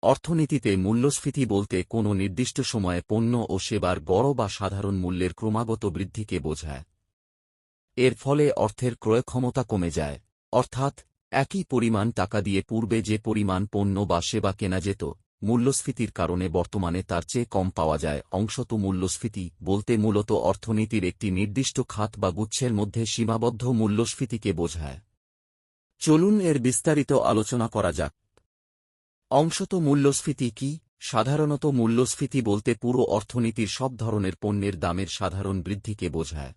অর্থনীতিতে মূল্যস্ফীতি বলতে কোনো নির্দিষ্ট সময়ে পণ্য ও সেবার গড় বা সাধারণ মূল্যের ক্রমাগত বৃদ্ধিকে বোঝায়। এর ফলে অর্থের ক্রয় ক্ষমতা কমে যায়, অর্থাৎ একই পরিমাণ টাকা দিয়ে পূর্বে যে পরিমাণ পণ্য বা সেবা কেনা যেত, মূল্যস্ফীতির কারণে বর্তমানে তার চেয়ে কম পাওয়া যায়। অংশত মূল্যস্ফীতি বলতে মূলত অর্থনীতির একটি নির্দিষ্ট খাত বা গুচ্ছের মধ্যে সীমাবদ্ধ মূল্যস্ফীতিকে বোঝায়। চলুন এর বিস্তারিত আলোচনা করা যাক। অংশত মূল্যস্ফীতি কি? সাধারণত মূল্যস্ফীতি বলতে পুরো অর্থনীতির সব ধরনের পণ্যের দামের সাধারণ বৃদ্ধিকে বোঝায়।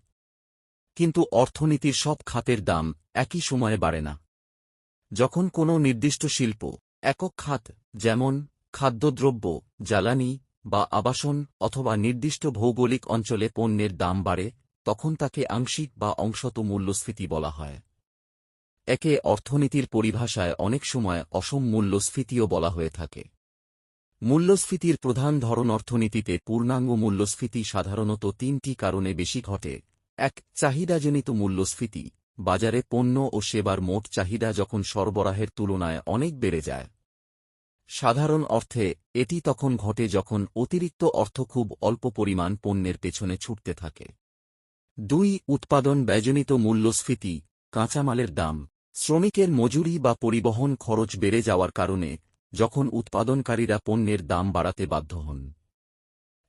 কিন্তু অর্থনীতির সব খাতের দাম একই সময়ে বাড়ে না। যখন কোনো নির্দিষ্ট শিল্প, একক খাত, যেমন খাদ্যদ্রব্য, জ্বালানি বা আবাসন, অথবা নির্দিষ্ট ভৌগোলিক অঞ্চলে পণ্যের দাম বাড়ে, তখন তাকে আংশিক বা অংশত মূল্যস্ফীতি বলা হয়। একে অর্থনীতির পরিভাষায় অনেক সময় অসম মূল্যস্ফীতিও বলা হয়ে থাকে। মূল্যস্ফীতির প্রধান ধরন অর্থনীতিতে পূর্ণাঙ্গ মূল্যস্ফীতি সাধারণত তিনটি কারণে বেশি ঘটে। ১. চাহিদাজনিত মূল্যস্ফীতি, বাজারে পণ্য ও সেবার মোট চাহিদা যখন সরবরাহের তুলনায় অনেক বেড়ে যায়। সাধারণ অর্থে এটি তখন ঘটে যখন অতিরিক্ত অর্থ খুব অল্প পরিমাণ পণ্যের পেছনে ছুটতে থাকে। ২. উৎপাদন ব্যয়জনিত মূল্যস্ফীতি, কাঁচামালের দাম, শ্রমিকের মজুরি বা পরিবহন খরচ বেড়ে যাওয়ার কারণে যখন উৎপাদনকারীরা পণ্যের দাম বাড়াতে বাধ্য হন।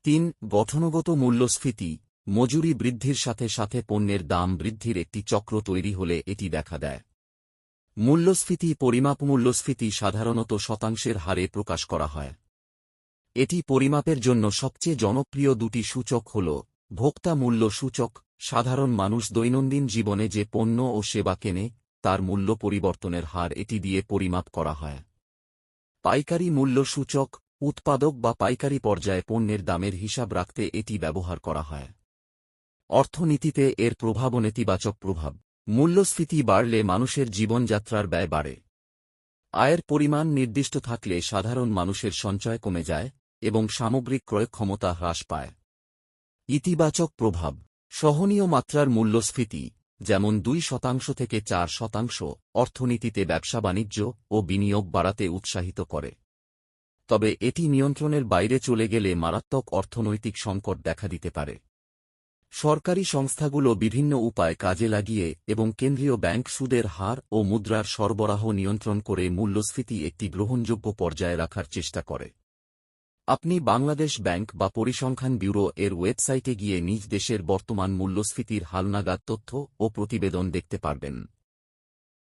৩. গঠনগত মূল্যস্ফীতি, মজুরি বৃদ্ধির সাথে সাথে পণ্যের দাম বৃদ্ধির একটি চক্র তৈরি হলে এটি দেখা দেয়। মূল্যস্ফীতি পরিমাপ মূল্যস্ফীতি সাধারণত শতাংশের হারে প্রকাশ করা হয়। এটি পরিমাপের জন্য সবচেয়ে জনপ্রিয় দুটি সূচক হল ভোক্তা মূল্য সূচক, সাধারণ মানুষ দৈনন্দিন জীবনে যে পণ্য ও সেবা কেনে তার মূল্য পরিবর্তনের হার এটি দিয়ে পরিমাপ করা হয়। পাইকারি মূল্য সূচক, উৎপাদক বা পাইকারি পর্যায়ে পণ্যের দামের হিসাব রাখতে এটি ব্যবহার করা হয়। অর্থনীতিতে এর প্রভাব ও নেতিবাচক প্রভাব। মূল্যস্ফীতি বাড়লে মানুষের জীবনযাত্রার ব্যয় বাড়ে। আয়ের পরিমাণ নির্দিষ্ট থাকলে সাধারণ মানুষের সঞ্চয় কমে যায় এবং সামগ্রিক ক্রয় ক্ষমতা হ্রাস পায়। ইতিবাচক প্রভাব। সহনীয় মাত্রার মূল্যস্ফীতি, যেমন ২% থেকে ৪%, অর্থনীতিতে ব্যবসা বাণিজ্য ও বিনিয়োগ বাড়াতে উৎসাহিত করে। তবে এটি নিয়ন্ত্রণের বাইরে চলে গেলে মারাত্মক অর্থনৈতিক সংকট দেখা দিতে পারে। সরকারি সংস্থাগুলো বিভিন্ন উপায় কাজে লাগিয়ে এবং কেন্দ্রীয় ব্যাংক সুদের হার ও মুদ্রার সরবরাহ নিয়ন্ত্রণ করে মূল্যস্ফীতি একটি গ্রহণযোগ্য পর্যায়ে রাখার চেষ্টা করে। আপনি বাংলাদেশ ব্যাংক বা পরিসংখ্যান ব্যুরো এর ওয়েবসাইটে গিয়ে নিজ দেশের বর্তমান মূল্যস্ফীতির হালনাগাদ তথ্য ও প্রতিবেদন দেখতে পারবেন।